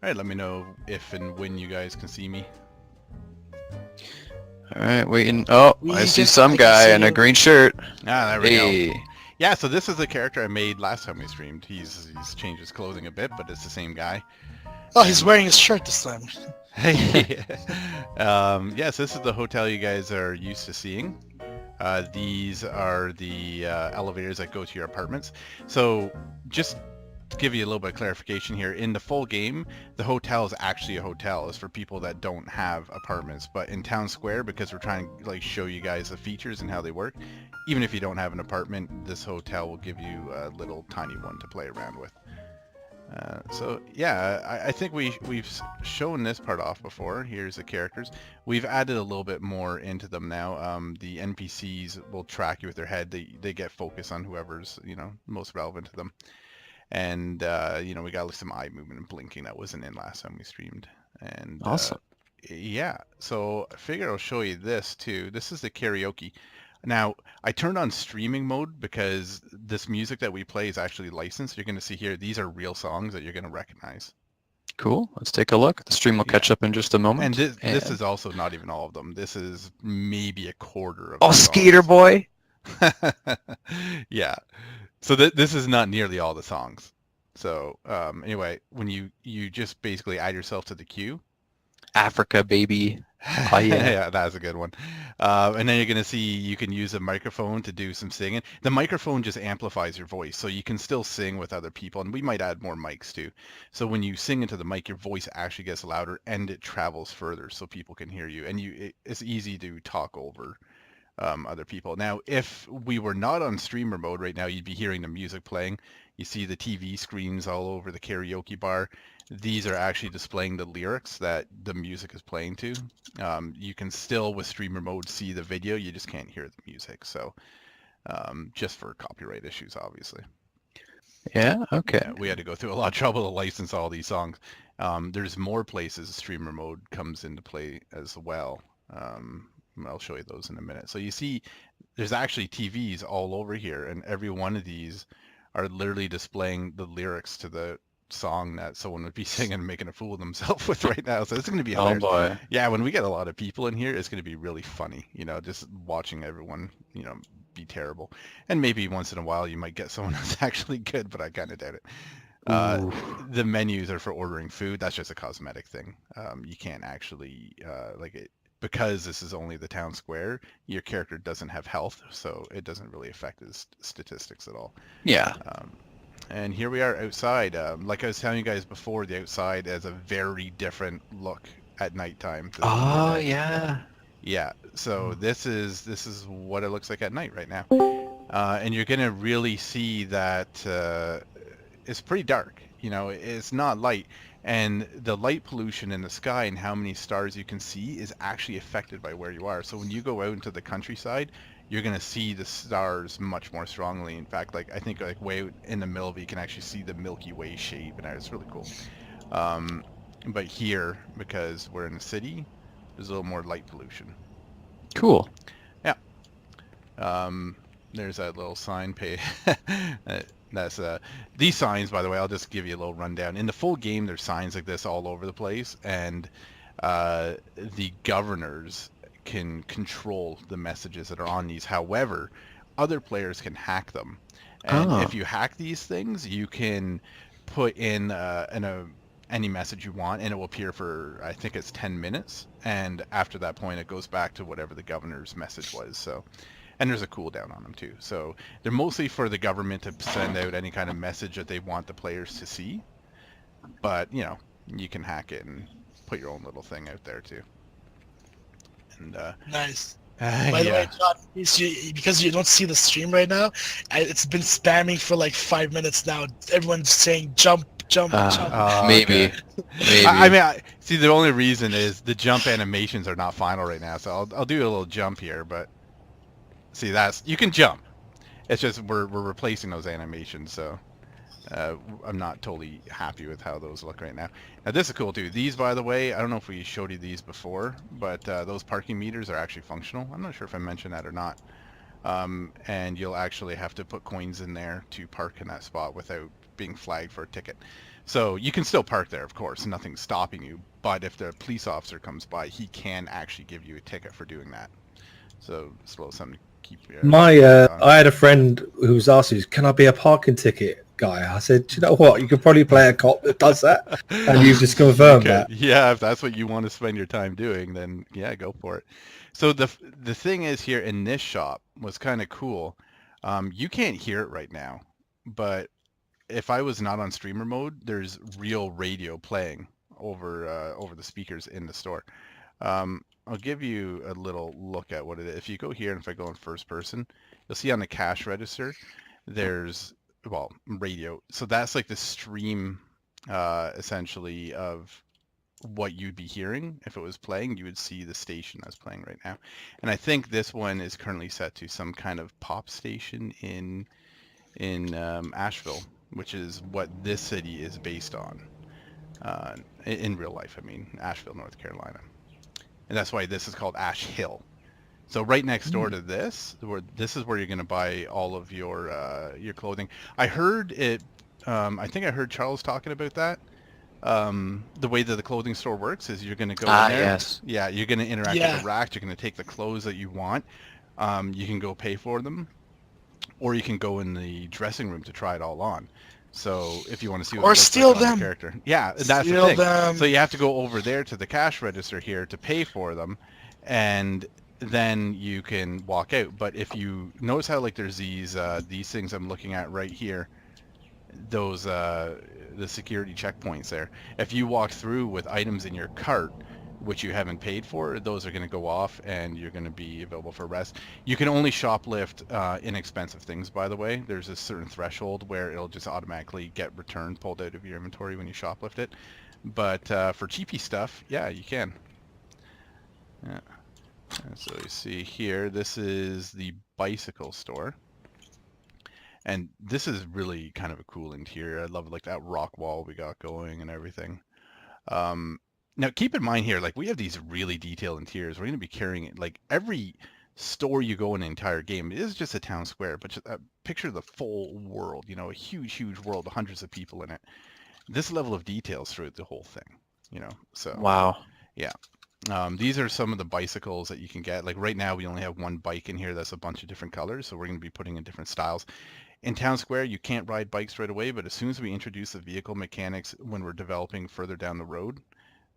Alright, let me know if and when you guys can see me. Alright, waiting. Oh, I see some I can guy see in a you. green shirt. Ah, there we go. Hey. Yeah, so this is the character I made last time we streamed. He's changed his clothing a bit, but it's the same guy. Oh, he's wearing his shirt this time. Hey. Yes, this is the hotel you guys are used to seeing. These are the elevators that go to your apartments. So just to give you a little bit of clarification here, in the full game, the hotel is actually a hotel. It's for people that don't have apartments. But in Town Square, because we're trying to like show you guys the features and how they work, even if you don't have an apartment, this hotel will give you a little tiny one to play around with. So yeah, I think we've shown this part off before. Here's the characters. We've added a little bit more into them now. The NPCs will track you with their head. They get focus on whoever's most relevant to them. And we got some eye movement and blinking that wasn't in last time we streamed. And Awesome. yeah, so I figure I'll show you this too. This is the karaoke. Now, I turned on streaming mode because this music that we play is actually licensed. You're going to see here, these are real songs that you're going to recognize. Cool. Let's take a look. The stream will catch up in just a moment. And this is also not even all of them. This is maybe a quarter of Oh, the Skater songs. Boy! Yeah. So this is not nearly all the songs. So anyway, when you just basically add yourself to the queue. Africa, baby. Oh, yeah. Yeah, that's a good one. And then you're going to see you can use a microphone to do some singing. The microphone just amplifies your voice, so you can still sing with other people. And we might add more mics too. So when you sing into the mic, your voice actually gets louder and it travels further so people can hear you. And it's easy to talk over other people. Now, if we were not on streamer mode right now, you'd be hearing the music playing. You see the TV screens all over the karaoke bar. These are actually displaying the lyrics that the music is playing to. You can still, with streamer mode, see the video. You just can't hear the music. So just for copyright issues, obviously. Yeah, okay. Yeah, we had to go through a lot of trouble to license all these songs. There's more places streamer mode comes into play as well. I'll show you those in a minute. So you see there's actually TVs all over here, and every one of these are literally displaying the lyrics to the song that someone would be singing and making a fool of themselves with right now. So it's going to be hilarious. Oh, boy. Yeah, when we get a lot of people in here, it's going to be really funny, just watching everyone, be terrible. And maybe once in a while you might get someone that's actually good, but I kind of doubt it. The menus are for ordering food. That's just a cosmetic thing. You can't actually because this is only the town square. Your character doesn't have health, so it doesn't really affect his statistics at all. Yeah. And here we are outside. Like I was telling you guys before, the outside has a very different look at nighttime. Oh, yeah. Yeah. So this is what it looks like at night right now. And you're gonna really see that it's pretty dark. It's not light. And the light pollution in the sky and how many stars you can see is actually affected by where you are. So when you go out into the countryside, you're going to see the stars much more strongly. In fact, I think way out in the middle of it, you can actually see the Milky Way shape, and it's really cool. But here, because we're in the city, there's a little more light pollution. Cool. Yeah. There's that little sign. That's these signs, by the way. I'll just give you a little rundown. In the full game, there's signs like this all over the place, and the governors can control the messages that are on these. However, other players can hack them, and if you hack these things, you can put in any message you want, and it will appear for, I think it's 10 minutes, and after that point, it goes back to whatever the governor's message was. So. And there's a cooldown on them too. So they're mostly for the government to send out any kind of message that they want the players to see. But, you can hack it and put your own little thing out there too. And Nice. By the way, John, because you don't see the stream right now, it's been spamming for like 5 minutes now. Everyone's saying jump, jump, jump. Maybe. Okay. Maybe. I mean, see, the only reason is the jump animations are not final right now. So I'll do a little jump here, but see, you can jump. It's just we're replacing those animations, so I'm not totally happy with how those look right now. Now this is cool too. These, by the way, I don't know if we showed you these before, but those parking meters are actually functional. I'm not sure if I mentioned that or not. And you'll actually have to put coins in there to park in that spot without being flagged for a ticket. So you can still park there, of course, nothing's stopping you. But if the police officer comes by, he can actually give you a ticket for doing that. So it's a little something to keep. I had a friend who was asking, "Can I be a parking ticket guy?" I said, "Do you know what? You could probably play a cop that does that," and you've just confirmed that. Yeah, if that's what you want to spend your time doing, then yeah, go for it. So the thing is here in this shop was kind of cool. You can't hear it right now, but if I was not on streamer mode, there's real radio playing over the speakers in the store. I'll give you a little look at what it is. If you go here, and if I go in first person, you'll see on the cash register, there's, well, radio. So that's like the stream, essentially, of what you'd be hearing. If it was playing, you would see the station that's playing right now. And I think this one is currently set to some kind of pop station in Asheville, which is what this city is based on. In real life, I mean, Asheville, North Carolina. And that's why this is called Ash Hill. So right next door to this, this is where you're going to buy all of your clothing. I heard it. I think I heard Charles talking about that. The way that the clothing store works is you're going to go in there. Yes. Yeah, you're going to interact with the rack. You're going to take the clothes that you want. You can go pay for them, or you can go in the dressing room to try it all on. So if you want to see what or it looks steal like on them. the character, yeah, that's Steal the thing. them. So you have to go over there to the cash register here to pay for them, and then you can walk out. But if you notice how like there's these things I'm looking at right here, those the security checkpoints there. If you walk through with items in your cart, which you haven't paid for, those are going to go off and you're going to be available for arrest. You can only shoplift inexpensive things, by the way. There's a certain threshold where it'll just automatically get returned, pulled out of your inventory when you shoplift it. But for cheapy stuff, yeah, you can. Yeah. And so you see here, this is the bicycle store. And this is really kind of a cool interior. I love like that rock wall we got going and everything. Now keep in mind here, like we have these really detailed interiors. We're going to be carrying it. Like every store you go in the entire game, it is just a town square, but just picture the full world, you know, a huge, huge world with hundreds of people in it. This level of details throughout the whole thing, you know, so. Wow. Yeah. These are some of the bicycles that you can get. Like right now we only have one bike in here that's a bunch of different colors, so we're going to be putting in different styles. In Town Square, you can't ride bikes right away, but as soon as we introduce the vehicle mechanics when we're developing further down the road,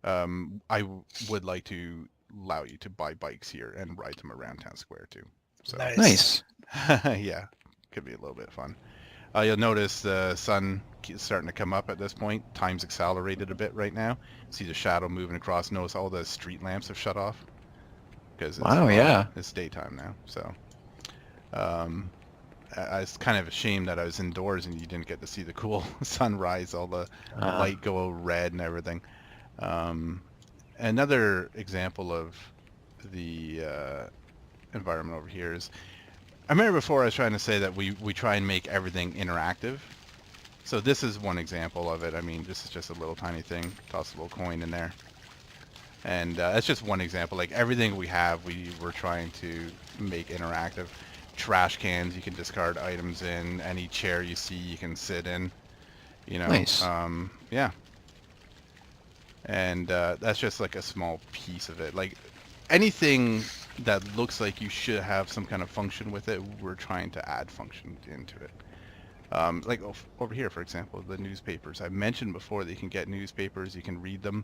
I would like to allow you to buy bikes here and ride them around Town Square too. So Nice. yeah, could be a little bit fun. You'll notice the sun is starting to come up at this point. Time's accelerated a bit right now. See the shadow moving across. Notice all the street lamps have shut off because it's daytime now. So I was kind of ashamed that I was indoors and you didn't get to see the cool sunrise, all the light go red and everything. Another example of the environment over here is, I remember before I was trying to say that we try and make everything interactive. So this is one example of it. I mean, this is just a little tiny thing. Toss a little coin in there. And that's just one example. Like everything we have, we're trying to make interactive. Trash cans you can discard items in. Any chair you see you can sit in. You know. Nice. Yeah. And that's just like a small piece of it. Like anything that looks like you should have some kind of function with it, we're trying to add function into it. Like over here, for example, the newspapers. I mentioned before that you can get newspapers, you can read them.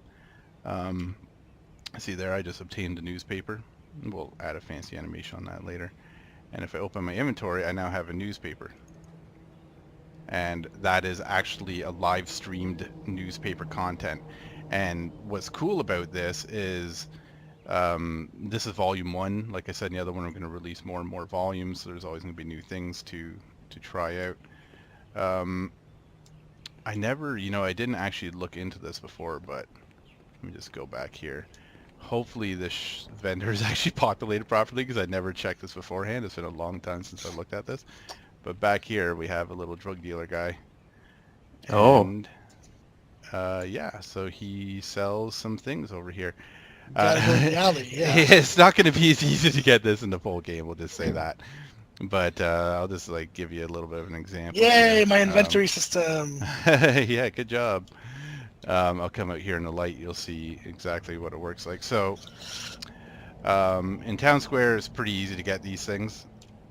See there, I just obtained a newspaper. We'll add a fancy animation on that later. And if I open my inventory, I now have a newspaper. And that is actually a live streamed newspaper content. And what's cool about this is this is volume 1. Like I said, in the other one, we're going to release more and more volumes. So there's always going to be new things to try out. I never, I didn't actually look into this before, but let me just go back here. Hopefully this vendor is actually populated properly because I never checked this beforehand. It's been a long time since I looked at this. But back here we have a little drug dealer guy. And, yeah, so he sells some things over here. Gotta go to the alley, yeah. It's not going to be as easy to get this in the full game, we'll just say that. But I'll just like give you a little bit of an example. Yay, here. my inventory system. Yeah, good job. I'll come out here in the light. You'll see exactly what it works like. So in Town Square, it's pretty easy to get these things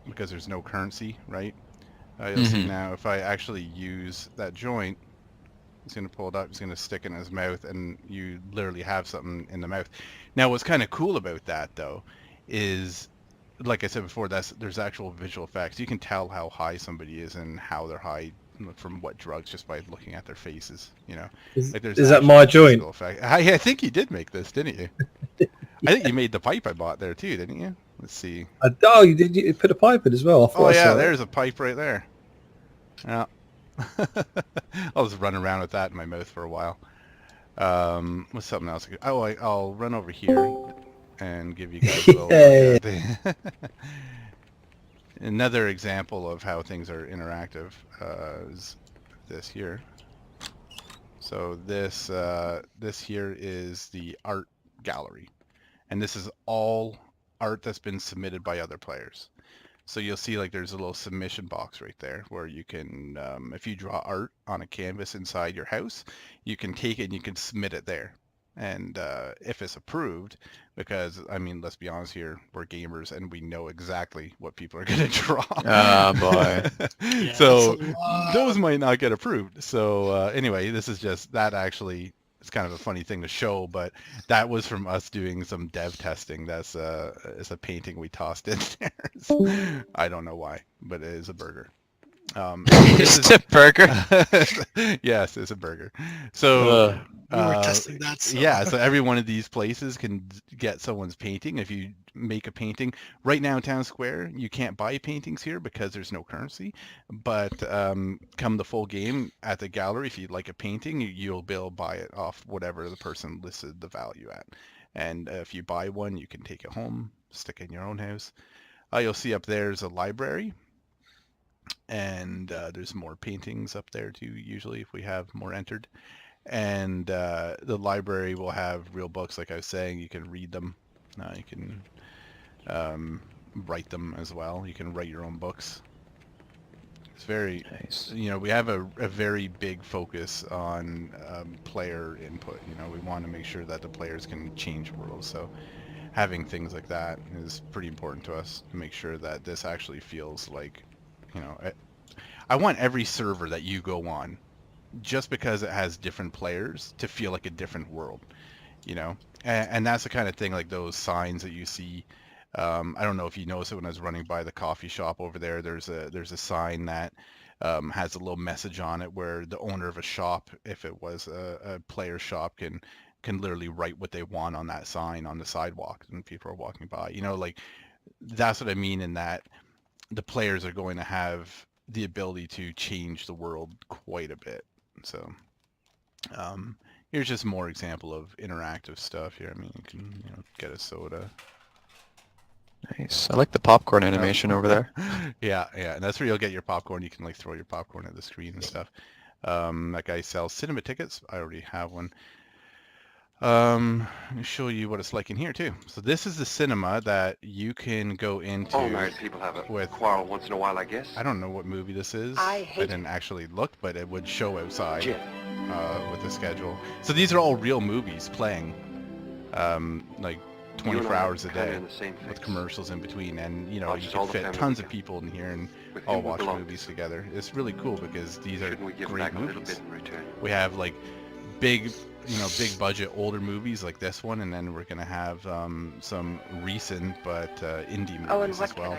because there's no currency, right? You'll see now if I actually use that joint, he's going to pull it up, he's going to stick it in his mouth, and you literally have something in the mouth. Now, what's kind of cool about that, though, is, like I said before, there's actual visual effects. You can tell how high somebody is and how they're high from what drugs just by looking at their faces, you know. Is, Like there's is that actual my joint? physical effect. I think you did make this, didn't you? I think you made the pipe I bought there too, didn't you? Let's see. Oh, you did. You put a pipe in as well. I thought Oh I yeah, saw there's a pipe right there. Yeah. I was running around with that in my mouth for a while. What's something else? Oh, I'll run over here and give you guys a little look at another example of how things are interactive is this here. So this this here is the art gallery, and this is all art that's been submitted by other players. So you'll see like there's a little submission box right there where you can, if you draw art on a canvas inside your house, you can take it and you can submit it there. And if it's approved, because I mean, let's be honest here, we're gamers and we know exactly what people are going to draw. Ah, boy. Yeah, So that's a lot. those might not get approved. So anyway, this is just that actually. It's kind of a funny thing to show, but that was from us doing some dev testing. That's it's a painting we tossed in there. I don't know why, but it is a burger. Just a burger. Yes, it's a burger. So We were testing that. So. yeah, so every one of these places can get someone's painting. If you make a painting right now in Town Square, you can't buy paintings here because there's no currency. But come the full game at the gallery, if you'd like a painting, you'll be able to buy it off whatever the person listed the value at. And if you buy one, you can take it home, stick it in your own house. You'll see up there's a library. And there's more paintings up there too, usually, if we have more entered. And the library will have real books, like I was saying. You can read them. You can write them as well. You can write your own books. It's very Nice. You know, we have a very big focus on player input. You know, we want to make sure that the players can change worlds. So having things like that is pretty important to us to make sure that this actually feels like, you know, I want every server that you go on, just because it has different players, to feel like a different world, you know? And that's the kind of thing, like those signs that you see. I don't know if you noticed it when I was running by the coffee shop over there. There's a sign that has a little message on it where the owner of a shop, if it was a player shop, can literally write what they want on that sign on the sidewalk, and people are walking by. You know, like that's what I mean in that the players are going to have the ability to change the world quite a bit. So here's just more example of interactive stuff here. I mean, you can get a soda. Nice. I like the popcorn animation over there. Yeah, and that's where you'll get your popcorn. You can like throw your popcorn at the screen and stuff. That guy sells cinema tickets. I already have one. Let me show you what it's like in here too. So this is the cinema that you can go into. All married people have a quarrel once in a while, I guess. I don't know what movie this is. I didn't actually look, but it would show outside Jim. with the schedule. So these are all real movies playing, like 24 hours a day with commercials in between, and you know, you can fit tons of people in here and all watch movies together. It's really cool because these are great movies. We have like big budget older movies like this one, and then we're gonna have some recent but indie movies as well.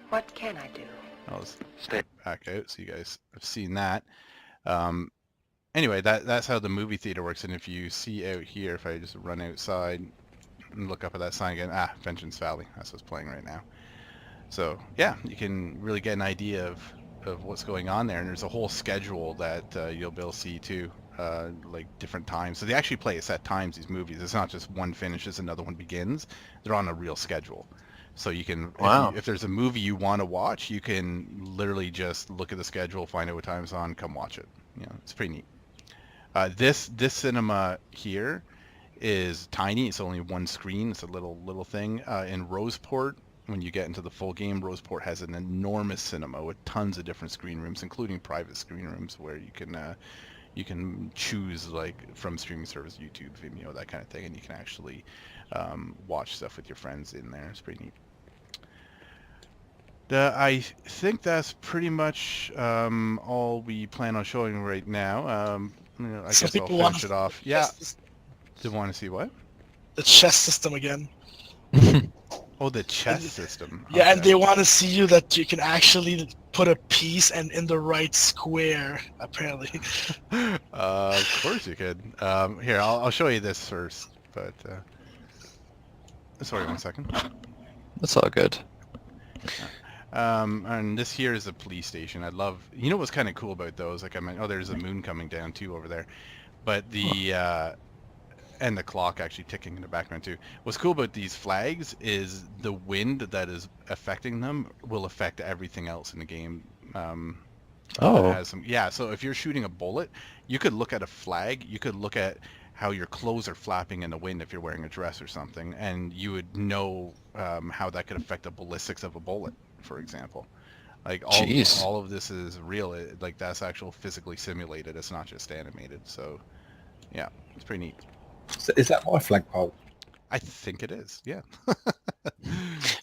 What can I do? I'll just stay back out so you guys have seen that. Anyway, that's how the movie theater works. And if you see out here, if I just run outside and look up at that sign again, Vengeance Valley, that's what's playing right now. So yeah, you can really get an idea of what's going on there, and there's a whole schedule that you'll be able to see too. Like different times. So they actually play at set times, these movies. It's not just one finishes, another one begins. They're on a real schedule. So you can, if there's a movie you want to watch, you can literally just look at the schedule, find out what time it's on, come watch it. You know, it's pretty neat. This cinema here is tiny. It's only one screen. It's a little thing. In Roseport, when you get into the full game, Roseport has an enormous cinema with tons of different screen rooms, including private screen rooms where you can choose like from streaming service, YouTube, Vimeo, that kind of thing, and you can actually watch stuff with your friends in there. It's pretty neat. I think that's pretty much all we plan on showing right now. I guess I'll finish it off. Yeah. Do you want to see what? The chess system again. Oh, the chess system. Yeah, Okay. and they want to see you that you can actually put a piece and in the right square, apparently. Of course you could. Here, I'll show you this first, but sorry, 1 second. That's all good. And this here is a police station. I love, you know what's kind of cool about those? Like I meant, oh, there's a moon coming down too over there, but the and the clock actually ticking in the background too. What's cool about these flags is the wind that is affecting them will affect everything else in the game. Oh. Has some, yeah, so if you're shooting a bullet, you could look at a flag, you could look at how your clothes are flapping in the wind if you're wearing a dress or something, and you would know how that could affect the ballistics of a bullet, for example. Like all of this is real. Like that's actual physically simulated. It's not just animated. So yeah, it's pretty neat. Is that my flagpole? I think it is. Yeah.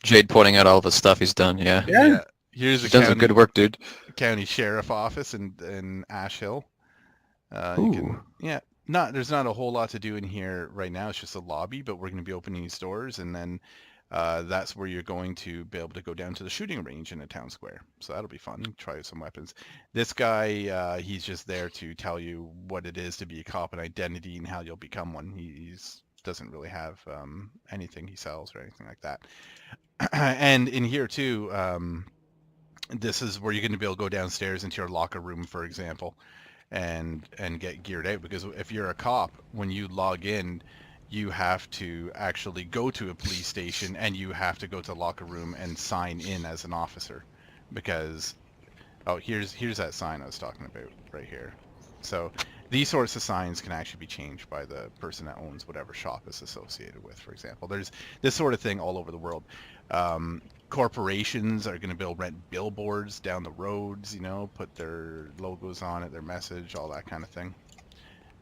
Jade pointing out all the stuff he's done. Yeah. Yeah. Here's He the does some good work, dude. county sheriff office in Ash Hill. Ooh. There's not a whole lot to do in here right now. It's just a lobby, but we're going to be opening these doors, and then that's where you're going to be able to go down to the shooting range in the town square. So that'll be fun. Try some weapons. This guy, he's just there to tell you what it is to be a cop and identity and how you'll become one. He's doesn't really have anything he sells or anything like that. And in here too, this is where you're going to be able to go downstairs into your locker room, for example, and get geared out, because if you're a cop, when you log in, you have to actually go to a police station and you have to go to the locker room and sign in as an officer, because here's that sign I was talking about right here. So these sorts of signs can actually be changed by the person that owns whatever shop is associated with, for example. There's this sort of thing all over the world. Corporations are going to build rent billboards down the roads, put their logos on it, their message, all that kind of thing.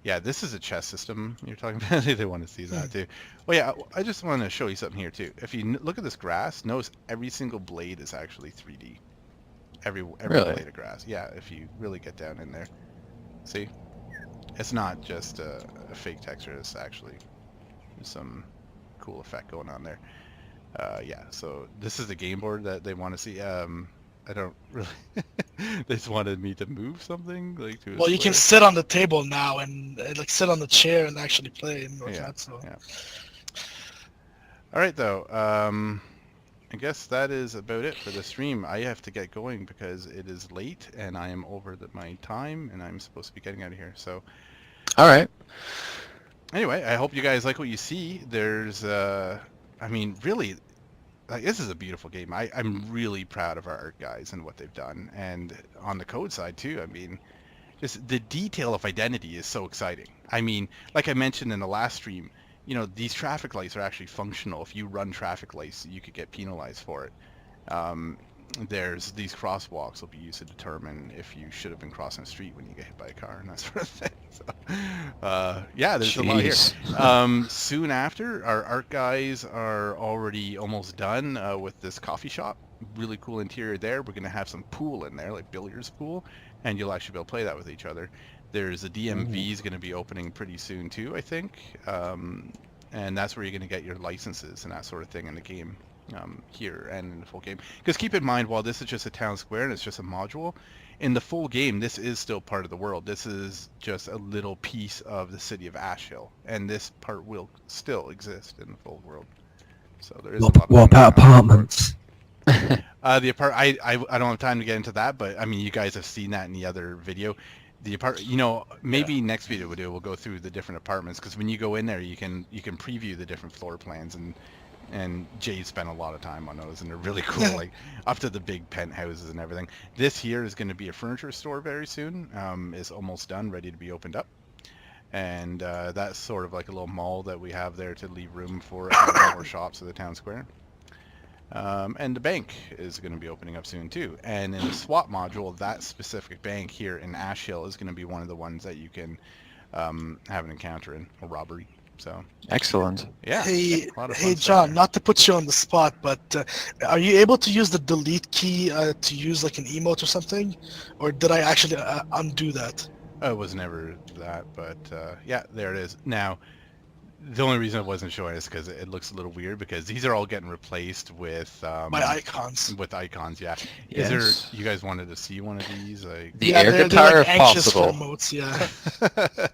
Yeah, this is a chess system you're talking about. They want to see that too. Well, yeah, I just want to show you something here too. If you look at this grass, notice every single blade is actually 3D. Every Really? blade of grass. Yeah, if you really get down in there. See? It's not just a fake texture. It's actually some cool effect going on there. Yeah, so this is the game board that they want to see. I don't really. They just wanted me to move something like to. Well, you can sit on the table now and like sit on the chair and actually play and whatnot. So. Yeah. All right, though. I guess that is about it for the stream. I have to get going because it is late and I am over my time and I'm supposed to be getting out of here. So. All right. Anyway, I hope you guys like what you see. There's, I mean, really. Like, this is a beautiful game. I'm really proud of our art guys and what they've done. And on the code side too, I mean, just the detail of identity is so exciting. I mean, like I mentioned in the last stream, these traffic lights are actually functional. If you run traffic lights, you could get penalized for it. There's these crosswalks will be used to determine if you should have been crossing the street when you get hit by a car and that sort of thing. So, yeah, there's a lot here. Soon after, our art guys are already almost done with this coffee shop. Really cool interior there. We're going to have some pool in there, like billiards pool, and you'll actually be able to play that with each other. There's a DMV is going to be opening pretty soon too, I think. And that's where you're going to get your licenses and that sort of thing in the game. Here and in the full game, because keep in mind, while this is just a town square and it's just a module, in the full game this is still part of the world. This is just a little piece of the city of Ash Hill, and this part will still exist in the full world. So there is what about apartments? I don't have time to get into that, but I mean, you guys have seen that in the other video. The maybe next video we'll go through the different apartments, because when you go in there you can preview the different floor plans, and Jay spent a lot of time on those, and they're really cool, like up to the big penthouses and everything. This here is going to be a furniture store very soon. It's almost done, ready to be opened up. And that's sort of like a little mall that we have there to leave room for more shops at the town square. And the bank is going to be opening up soon too. And in the swap module, that specific bank here in Ash Hill is going to be one of the ones that you can have an encounter in, a robbery. So Excellent. yeah. Hey, a lot of hey, fun stuff John. there. Not to put you on the spot, but are you able to use the delete key to use like an emote or something, or did I actually undo that? It was never that, but yeah, there it is. Now, the only reason it wasn't showing is because it looks a little weird because these are all getting replaced with My icons. with icons. Yeah. Yes. Is there? You guys wanted to see one of these? Like, The air they're guitar, like if anxious possible. for emotes, yeah.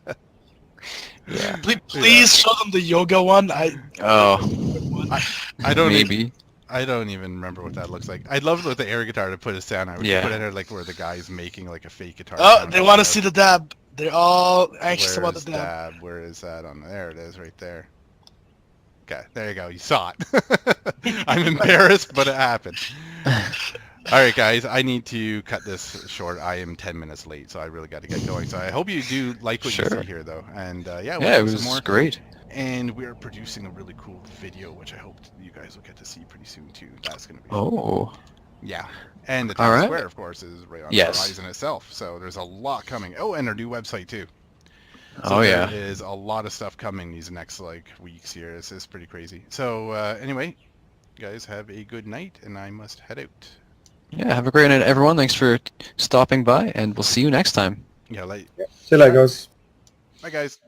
Yeah. Please show them the yoga one. Oh, I don't maybe. I don't even remember what that looks like. I'd love with the air guitar to put a sound. I would Yeah. put in there like where the guy's making like a fake guitar. Oh, sound they out want to of- see the dab. They're all anxious about Where's the dab. dab? Where is that on? There it is, right there. Okay, there you go. You saw it. I'm embarrassed, but it happened. All right, guys, I need to cut this short. I am 10 minutes late, so I really got to get going. So I hope you do like what you Sure. see here, though. And yeah, we'll Yeah, it do some was more. great. And we're producing a really cool video, which I hope you guys will get to see pretty soon too. That's going to be Oh, yeah. And the All town right. square, of course, is right on Yes. the horizon itself. So there's a lot coming. Oh, and our new website too. oh yeah. There is a lot of stuff coming these next like weeks here. It's pretty crazy. So anyway, you guys have a good night, and I must head out. Yeah, have a great night, everyone. Thanks for stopping by, and we'll see you next time. Yeah, like, See you later, guys. bye guys.